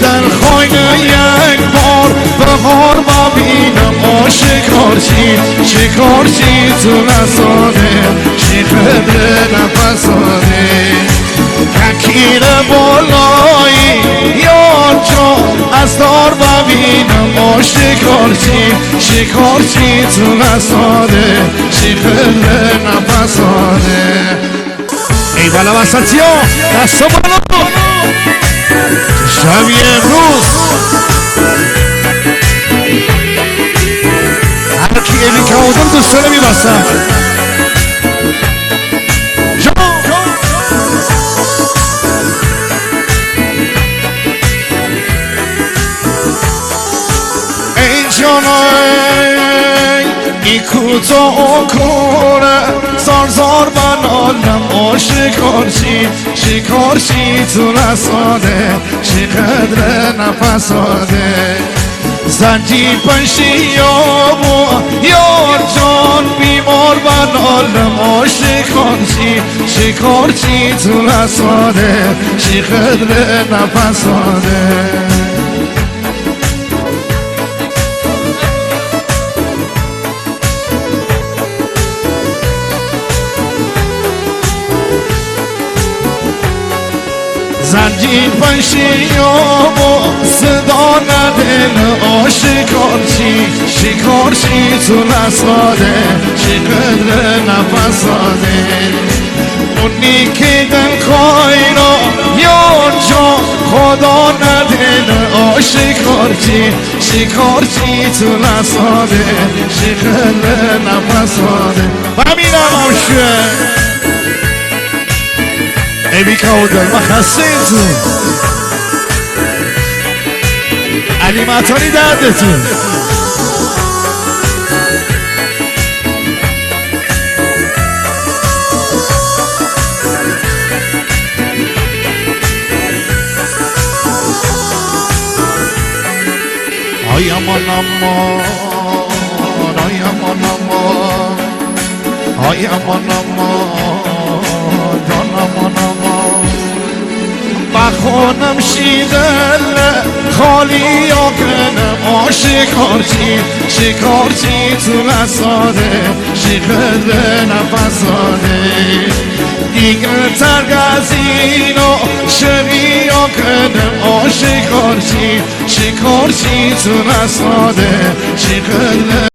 در خواهی یک بار بهار ببینم شکارچی تو نساده قدر نفساده تکیر بالایی یار جان از دار ببینم شکارچی تو نساده قدر نفساده ای بالا وسطی ها دستا بالا شبیه امروز هرکی ایمی که آدم دوستانه میبستم ای جانای ای کوتاه کنه زار بنالم شکارچی تو نساده قدر نفساده زنجی پنشی یار جان بیمار بنالم شکارچی تو نساده قدر نفساده زنجیر پنشی صدا ندل شکارچی تو نساده قدر نفساده اونی که دل خواهینا یار جان خدا ندل شکارچی تو نساده قدر نفساده ببینم همشه ای بی کودل ما خسته تو علی مطانی دردتون آی امان امان آی امان امان آی امان امان جان امان بخونم شیدل خالی یا کنم شکارچی تو نساده قدر نفساده دیگر ترگ از اینو شقی یا کنم شکارچی تو نساده قدر